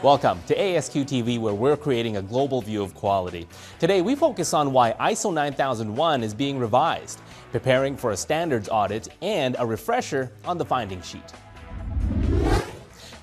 Welcome to ASQ TV, where we're creating a global view of quality. Today we focus on why ISO 9001 is being revised, preparing for a standards audit, and a refresher on the finding sheet.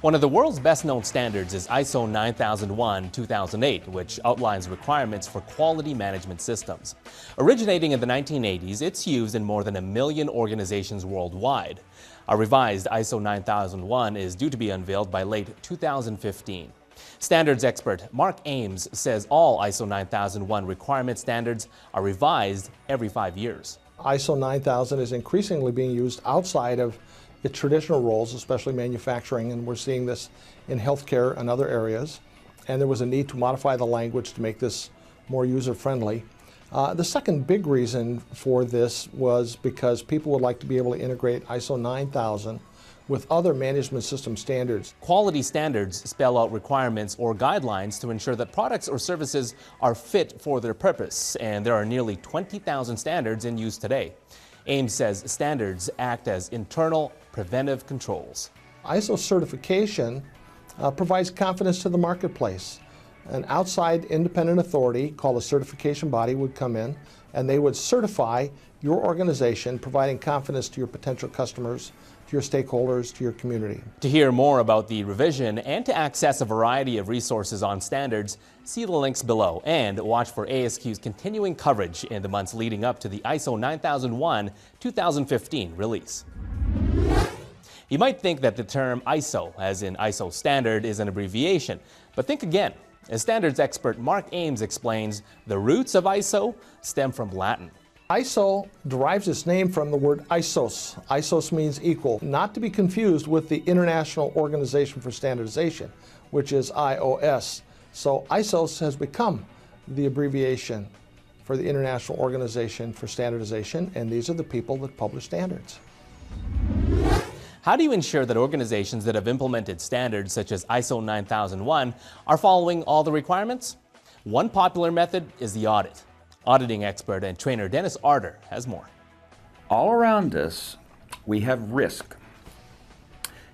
One of the world's best-known standards is ISO 9001-2008, which outlines requirements for quality management systems. Originating in the 1980s, it's used in more than 1 million organizations worldwide. A revised ISO 9001 is due to be unveiled by late 2015. Standards expert Mark Ames says all ISO 9001 requirement standards are revised every 5 years. ISO 9000 is increasingly being used outside of its traditional roles, especially manufacturing, and we're seeing this in healthcare and other areas. And there was a need to modify the language to make this more user-friendly. The second big reason for this was because people would like to be able to integrate ISO 9000 with other management system standards. Quality standards spell out requirements or guidelines to ensure that products or services are fit for their purpose, and there are nearly 20,000 standards in use today. Ames says standards act as internal preventive controls. ISO certification provides confidence to the marketplace. An outside independent authority called a certification body would come in and they would certify your organization, providing confidence to your potential customers, to your stakeholders, to your community. To hear more about the revision and to access a variety of resources on standards, see the links below and watch for ASQ's continuing coverage in the months leading up to the ISO 9001-2015 release. You might think that the term ISO, as in ISO standard, is an abbreviation, but think again. As standards expert Mark Ames explains, the roots of ISO stem from Latin. ISO derives its name from the word isos. Isos means equal, not to be confused with the International Organization for Standardization, which is IOS. So ISOS has become the abbreviation for the International Organization for Standardization, and these are the people that publish standards. How do you ensure that organizations that have implemented standards such as ISO 9001 are following all the requirements? One popular method is the audit. Auditing expert and trainer Dennis Arter has more. All around us, we have risk.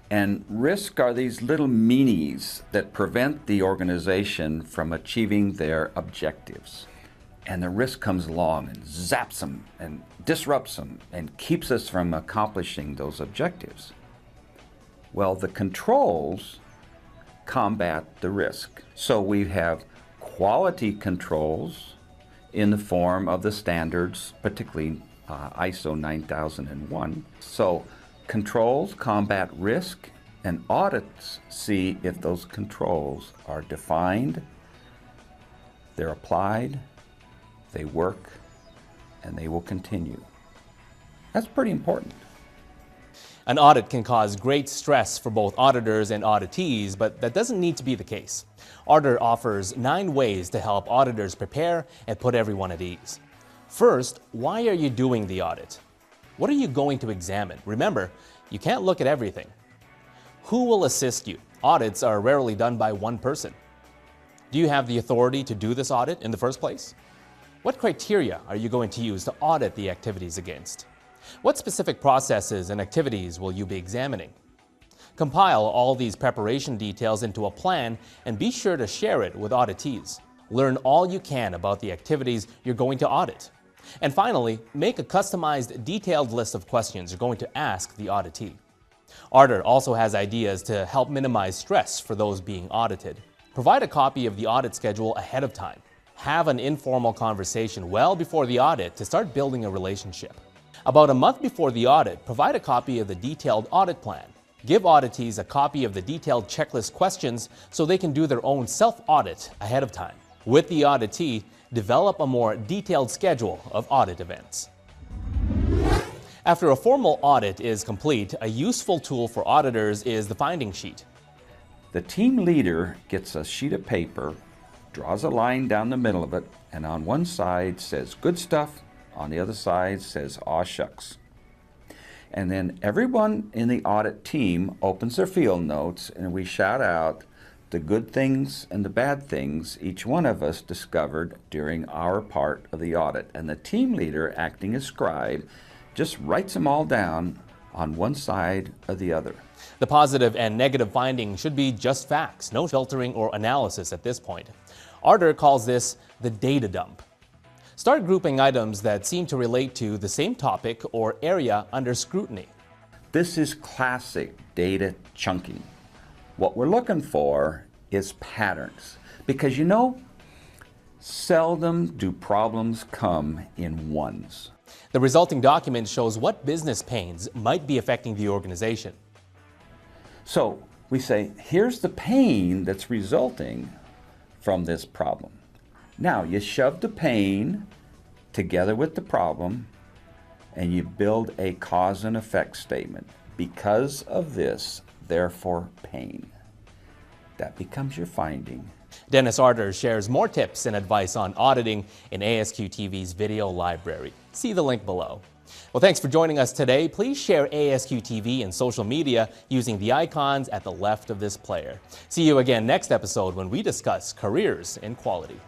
And risk are these little meanies that prevent the organization from achieving their objectives. And the risk comes along and zaps them and disrupts them and keeps us from accomplishing those objectives. Well, the controls combat the risk. So we have quality controls in the form of the standards, particularly ISO 9001. So controls combat risk, and audits see if those controls are defined, they're applied, they work, and they will continue. That's pretty important. An audit can cause great stress for both auditors and auditees, but that doesn't need to be the case. Auditor offers 9 ways to help auditors prepare and put everyone at ease. First, why are you doing the audit? What are you going to examine? Remember, you can't look at everything. Who will assist you? Audits are rarely done by one person. Do you have the authority to do this audit in the first place? What criteria are you going to use to audit the activities against? What specific processes and activities will you be examining? Compile all these preparation details into a plan and be sure to share it with auditees. Learn all you can about the activities you're going to audit. And finally, make a customized, detailed list of questions you're going to ask the auditee. Auditor also has ideas to help minimize stress for those being audited. Provide a copy of the audit schedule ahead of time. Have an informal conversation well before the audit to start building a relationship. About a month before the audit, provide a copy of the detailed audit plan. Give auditees a copy of the detailed checklist questions so they can do their own self-audit ahead of time. With the auditee, develop a more detailed schedule of audit events. After a formal audit is complete, a useful tool for auditors is the finding sheet. The team leader gets a sheet of paper, draws a line down the middle of it, and on one side says good stuff, on the other side says aw shucks. And then everyone in the audit team opens their field notes and we shout out the good things and the bad things each one of us discovered during our part of the audit. And the team leader, acting as scribe, just writes them all down on one side or the other. The positive and negative findings should be just facts, no filtering or analysis at this point. Auditor calls this the data dump. Start grouping items that seem to relate to the same topic or area under scrutiny. This is classic data chunking. What we're looking for is patterns, because seldom do problems come in ones. The resulting document shows what business pains might be affecting the organization. So we say, here's the pain that's resulting from this problem. Now you shove the pain together with the problem and you build a cause and effect statement. Because of this, therefore pain. That becomes your finding. Dennis Arter shares more tips and advice on auditing in ASQ TV's video library. See the link below. Well, thanks for joining us today. Please share ASQ TV in social media using the icons at the left of this player. See you again next episode when we discuss careers in quality.